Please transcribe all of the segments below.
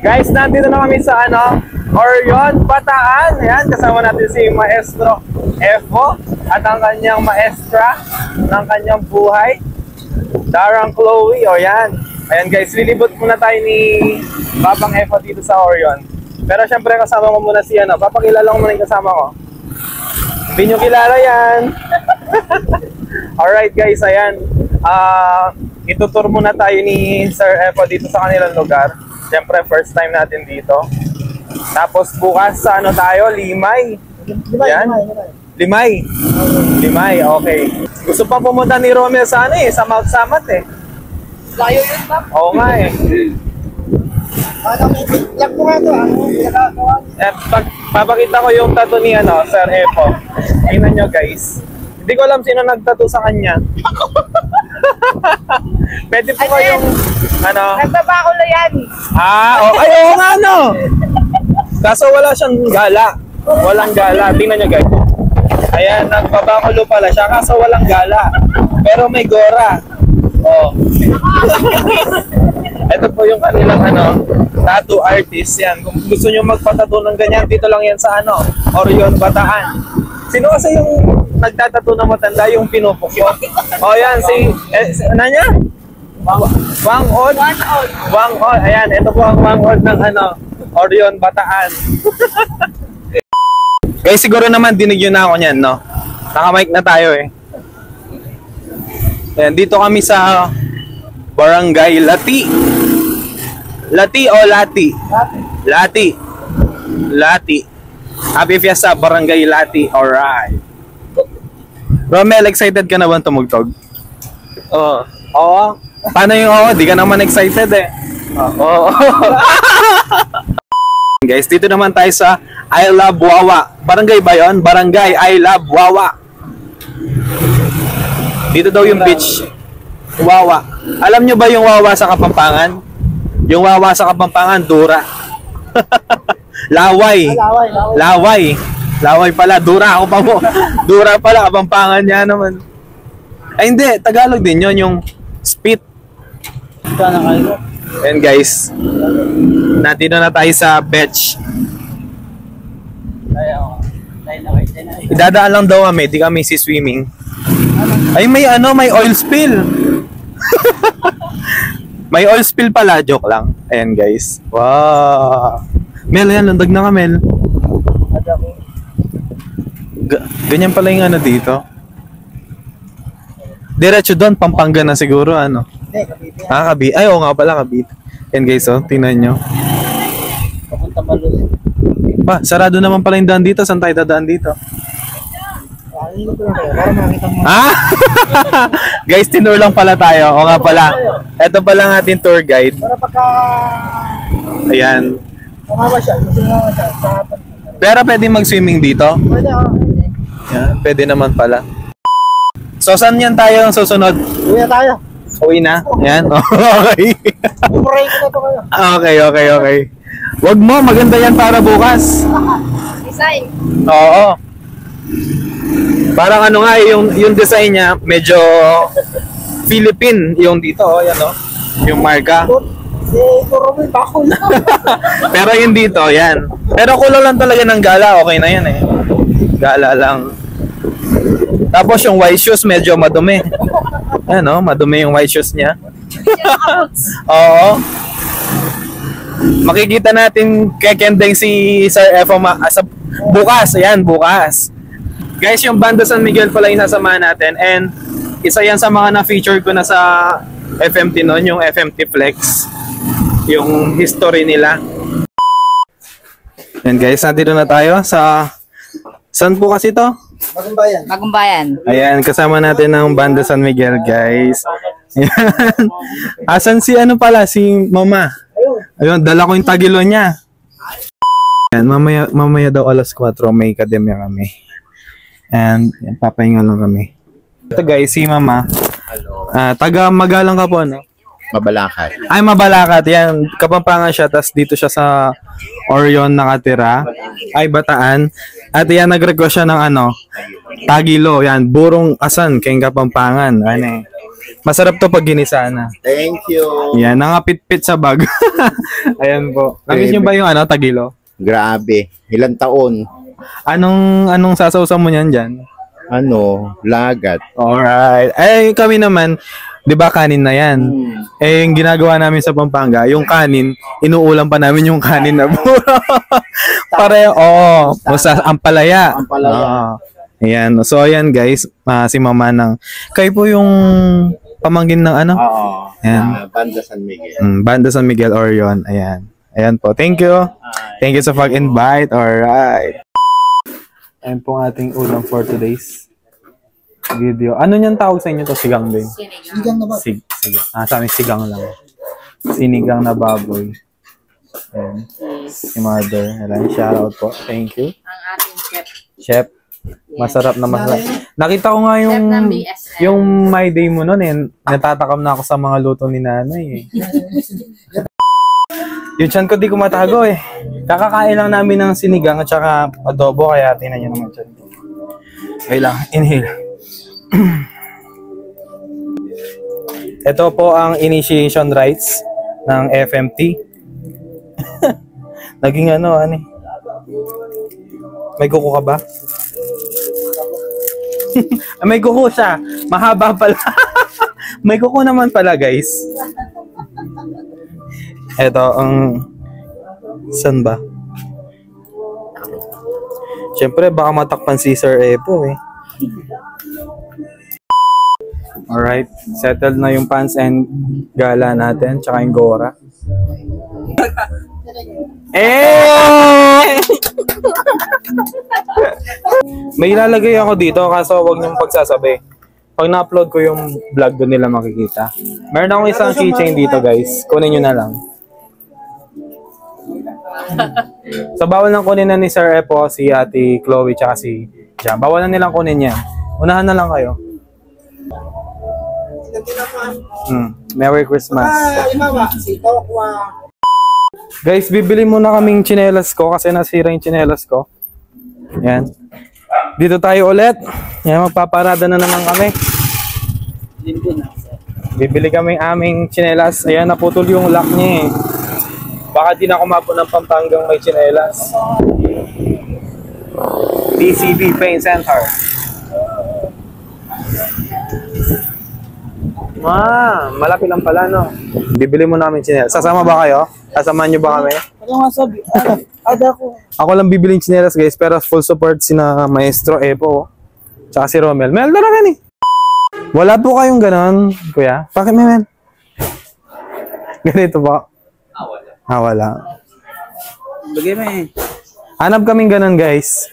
Guys, nandito na kami sa Orion, Bataan. Ayan, kasama natin si Maestro Efo at ang kanyang maestra ng kanyang buhay, Darang Chloe. O yan. Ayan guys, lilibot muna tayo ni Babang Efo dito sa Orion. Pero syempre kasama ko muna si papakilala ko muna yung kasama ko. Hindi nyo kilala yan. Alright guys, ayan. Itutur muna tayo ni Sir Efo dito sa kanilang lugar. Siyempre, first time natin dito. Tapos bukas sa tayo, Limay. Yan. Limay. Limay, okay. Gusto pa pumunta ni Romel sa sa Mount Samat eh. Layo yun ba? Oo nga eh. Yak mo nga ito, Papakita ko yung tattoo ni Sir Efo. Tingnan nyo guys. Hindi ko alam sino nagtattoo sa kanya. Pwede po ko yung nagbabakulo yan. Ay, oo nga Kaso wala siyang gala. Walang gala. Tingnan nyo guys. Ayan, nagbabakulo pala siya kaso walang gala. Pero may gora. Ito po yung kanilang tattoo artist yan. Kung gusto nyo magpatattoo ng ganyan, dito lang yan sa Orion, Bataan. Sino kasi yung nagtatattoo na matanda yung pinupukyo? Yan, ano niya? Wang Od? Wang Od. Ayan, ito po ang Wang Od ng Orion, Bataan. Guys, siguro naman dinig yun na ako niyan, no? Naka-mic na tayo eh. Ayan, dito kami sa Barangay Lati. Lati o Lati? Lati. Lati. Happy Fiesta, Barangay Lati. Alright. Romel, excited ka na ba tumugtog? Oo. Paano yung di ka naman excited eh. Oo. Guys, dito naman tayo sa I Love Wawa. Barangay ba yun? Barangay I Love Wawa. Dito daw yung beach. Wawa. Alam nyo ba yung Wawa sa Kapampangan? Yung Wawa sa Kapampangan, Dura. Laway. Laway. Laway pala. Dura ako pa mo. Dura pala. Kapampangan niya naman. Ay hindi. Tagalog din yun. Yung spit. And guys. Nandito na tayo sa beach. Idadaan lang daw kami. Di kami si swimming. Ay may may oil spill. May oil spill pala. Joke lang. Ayan guys. Wow. Mel, yan. Landag na ka, Mel. Ganyan pala yung dito. Diretso doon, Pampanga na siguro, Cavite. Cavite. Ay, oo nga pala, Cavite. Yan guys, tingnan nyo. Papunta Malul. Sarado naman pala yung daan dito. Saan tayo dadaan dito? Guys, tinur lang pala tayo. O nga pala. Ito pala ang ating tour guide. Para pagka... Ayan. Umawa siya. Pero pwede mag-swimming dito? Pwede Yeah, pwede naman pala. So, saan yan tayo ang susunod? Uwi na tayo. Uwi na? Yan? Okay. Upuray ko na ito kayo. Okay. Wag mo, maganda yan para bukas. Design. Oo. Parang nga, yung design niya, medyo Philippine yung dito, yan yung marka. Puro may bakul. Pero yung dito, yan. Pero kulo lang talaga ng gala, okay na yan eh. Gala lang. Tapos yung white shoes, medyo madumi. Ayan madumi yung white shoes niya. Oo. Makikita natin kay Kendeng si Sir Efo bukas, ayan, bukas. Guys, yung Banda San Miguel pala yung nasamahan natin and isa yan sa mga na-feature ko na sa FMT noon, yung FMT Flex. Yung history nila. Yan guys, nandito na tayo sa... Saan po kasi to? Bagumbayan. Bagumbayan. Ayan, kasama natin ng Banda San Miguel guys. Ayan. Asan si pala, si Mama? Ayun, dala ko yung tagilo niya. Ayan, mamaya daw alas 4 may akademya kami. And papahinga lang kami. Ito guys, si Mama. Hello. Taga Magalang ka po, Mabalakat. Ay, Mabalakat. Yan, Kapampangan siya. Tapos dito siya sa Orion nakatira. Ay, Bataan. At yan, nag-request siya ng tagilo. Yan, burong asan, kayong Kapampangan. Masarap to pag ginisa na. Thank you. Yan, nangapit-pit sa bag. Ayan po. Namiss nyo ba yung tagilo? Grabe. Ilang taon? Anong sasawsaw mo niyan dyan? Lagat. Alright. Eh, kami naman, di ba kanin na yan? Eh, yung ginagawa namin sa Pampanga, yung kanin, inuulam pa namin yung kanin na puro. Pareho, basta ampalaya. Ampalaya. Ayan. So, ayan guys, si Mama ng, kayo po yung pamangkin ng Oo. Ayan. Banda San Miguel. Banda San Miguel Orion. Ayan. Ayan po. Thank you. Thank you sa pag-invite. Alright. Ayan po ang ating ulam for today's video. Ano niyang tawag sa inyo to? Sigang din? Sinigang na ba? Sigang. Sa amin sigang lang. Sinigang na baboy. Ayan. Si Mother. Ayan. Shoutout po. Thank you. Ang ating chef. Chef. Masarap na masarap. Nakita ko nga yung my day mo nun eh. Natatakam na ako sa mga luto ni nanay eh. Yung chan ko di ko matago eh. Kakakain lang namin ng sinigang at saka adobo kaya tingnan nyo naman chan ko. Okay lang, inhale. Ito po ang initiation rites ng FMT. Naging may kuko ka ba? May kuko siya. Mahaba pala. May kuko naman pala guys. Ito ang saan ba? Siyempre baka matakpan si Sir Epo eh. Alright, settled na yung pants and gala natin, tsaka yung gora. May ilalagay ako dito kaso wag niyong pagsasabi. Pag na-upload ko yung vlog doon nila makikita. Meron akong isang keychain dito guys. Kunin nyo na lang. So bawal nang kunin na ni Sir Epo, si Ate Chloe, tsaka si Jam. Bawal na nilang kunin yan. Unahan na lang kayo. Merry Christmas. Guys, bibili muna kaming tsinelas ko kasi nasira yung tsinelas ko. Yan. Dito tayo ulit. Yan, magpaparada na naman kami. Bibili kaming aming tsinelas. Ayan, naputol yung lock niya eh. Baka di na kumapo ng Pampangang may tsinelas. DCB Paint Center. Malapit lang pala, no? Bibili mo namin tsinelas. Sasama ba kayo? Sasamahan nyo ba kami? Ano nga sabi? Ada ko. Ako lang bibiling tsinelas, guys. Pero full support sina Maestro Epo. Tsaka si Romel. Mel, dala gan eh. Wala po kayong ganon, kuya? Bakit, Mel? Ganito po. Wala. Bagay mo eh. Hanap kaming ganon, guys.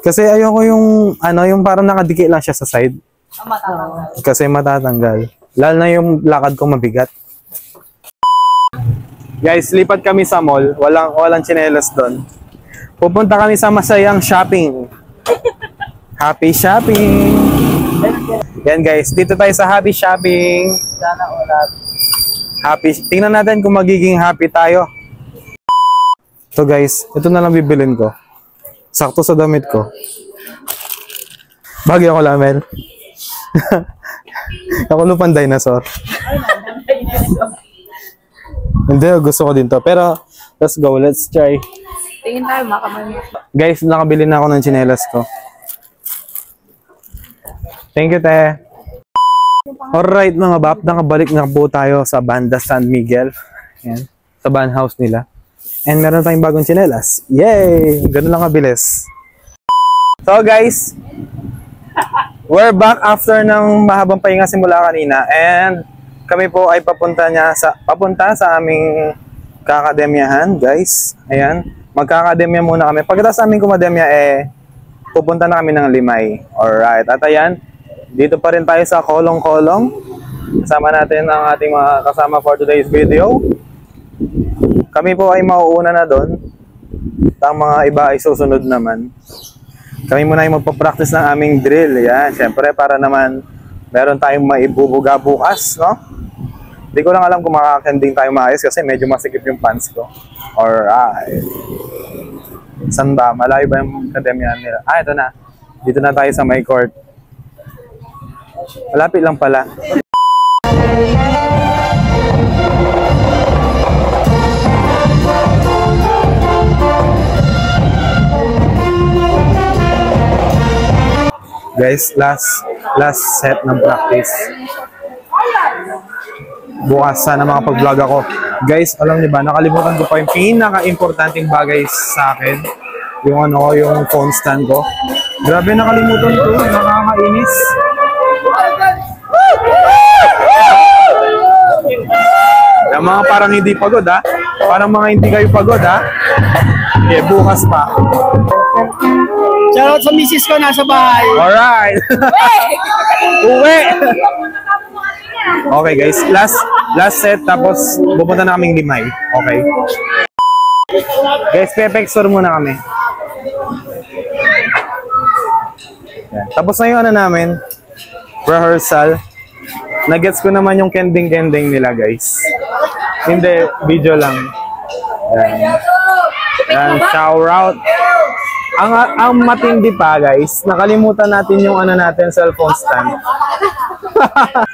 Kasi ayoko yung, yung parang nakadikit lang siya sa side. Kasi matatanggal. Lalo na yung lakad ko mabigat. Guys, lipat kami sa mall. Walang tsinelas doon. Pupunta kami sa masayang shopping. Happy shopping! Yan guys, dito tayo sa happy shopping. Sana ulat. Happy. Tingnan natin kung magiging happy tayo. So guys, ito na lang bibilin ko. Sakto sa damit ko. Bagay ako lamel. Ako lupang dinosaur. Hindi, gusto ko din to. Pero, let's go. Let's try. Tingin tayo, makamay. Guys, nakabili na ako ng tsinelas ko. Thank you, te. Alright, mga bap. Nakabalik na po tayo sa Banda San Miguel. Yan. Sa van house nila. And meron tayong bagong tsinelas. Yay! Ganun lang kabilis. So, guys. We're back after ng mahabang pahinga simula kanina. And kami po ay papunta sa aming kakademyahan, guys. Ayan. Magkakademya muna kami. Pagkatapos aming kumademya, pupunta na kami ng Limay. Alright. At ayan, dito pa rin tayo sa Kolong-Kolong. Kasama natin ang ating mga kasama for today's video. Kami po ay mauuna na doon. Ang mga iba ay susunod naman. Kami muna ay magpa-practice ng aming drill. Ayan. Siyempre, para naman meron tayong maibubuga bukas, no? Hindi ko lang alam kung makakending tayo maayos kasi medyo masikip yung pants ko. Alright. Saan ba? Malayo ba yung akademya nila? Ito na. Dito na tayo sa may court. Malapit lang pala. Guys, last set ng practice. Bukas sana makapag-vlog ako. Guys, alam niyo ba, nakalimutan ko pa yung pinaka-importanting bagay sa akin. Yung yung phone stand ko. Grabe, nakalimutan ko. Nakakainis. Yung mga parang hindi pagod, ha? Parang mga hindi kayo pagod, ha? Okay, bukas pa. Shoutout sa misis ko, nasa bahay. Alright! Uwi! Okay guys, last set, tapos pupunta na kaming Limay. Okay? Guys, Pepex tour muna kami. Yan. Tapos na yung namin, rehearsal. Nagets ko naman yung kending-kending nila, guys. Hindi, video lang. Yan. Yan, shout out. Ang matindi pa, guys, nakalimutan natin yung natin, cellphone stand.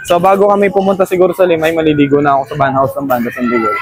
So, bago kami pumunta siguro sa Limay, maliligo na ako sa van house ng Banda San Miguel.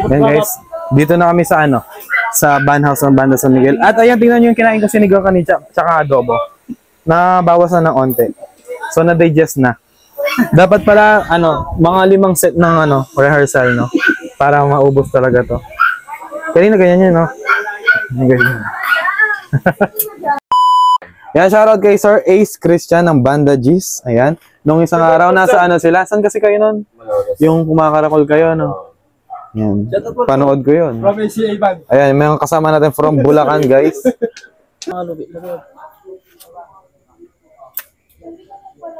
Yan, guys, dito na kami sa sa van house ng Banda San Miguel. At ayan, tingnan nyo yung kinain ko sinigang kanina, tsaka adobo. Nabawas na ng onte. So, na-digest na. Dapat pala, mga 5 set ng rehearsal, no? Para maubos talaga to. Kanina ganyan yun, no? Ganyan. Yan, shoutout kay Sir Ace Christian ng Banda G's. Ayan. Nung isang araw, nasa sila? Saan kasi kayo nun? Yung kumakarakol kayo, no? Yan. Panood ko yun. Ayan, may kasama natin from Bulacan, guys.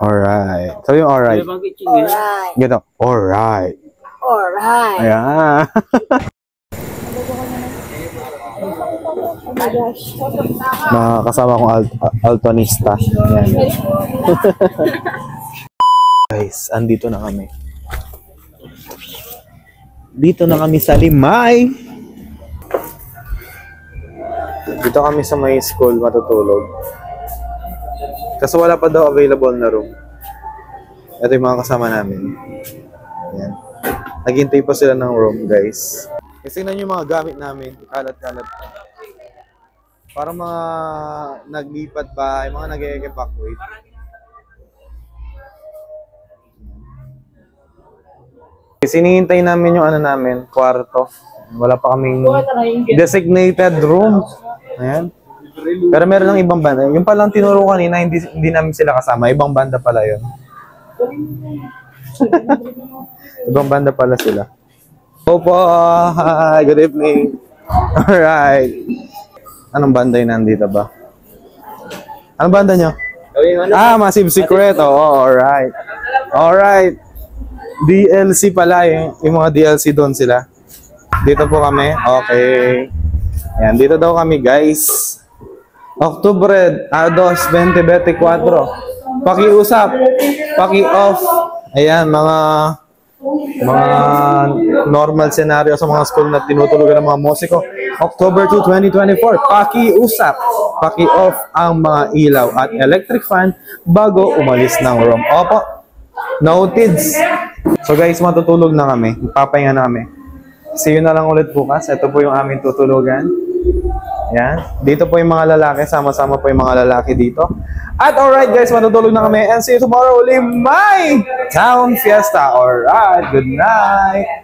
Alright. So yung alright. Gito. Alright. Alright. Ayan. Kasama kong altonista. Ayan. Guys, andito na kami. Dito na kami sa Limay. Dito kami sa may school matutulog. Kasi wala pa daw available na room. Ito yung mga kasama namin. Ayan. Naghintay pa sila ng room, guys. Kasi tingnan yung mga gamit namin. Kalat-kalat. Parang mga naglipat bahay, mga nag-evacuate. Sinihintay namin yung namin, kwarto. Wala pa kaming designated room. Ayan. Pero meron ng ibang banda. Yung palang tinuro kanina, hindi namin sila kasama. Ibang banda pala yun. Ibang banda pala sila. Opo, hi, good evening. Alright. Anong banda yun nandito ba? Anong banda nyo? Massive Secret. Oo, alright. Alright. DLC pala, yung mga DLC doon sila. Dito po kami. Okay. Ayan, dito daw kami, guys. Octubre 2, 2024. Pakiusap. Paki-off. Ayan, mga normal scenario sa mga school na tinutulugan ng mga musiko. October 2, 2024. Paki-usap. Paki-off ang mga ilaw at electric fan bago umalis ng room. Opo. Noted. So guys, matutulog na kami. Papahinga na kami. See you na lang ulit bukas. Ito po yung aming tutulugan. Yan. Dito po yung mga lalaki. Sama-sama po yung mga lalaki dito. At alright guys, matutulog na kami. And see you tomorrow. Limay Town Fiesta. Alright. Good night.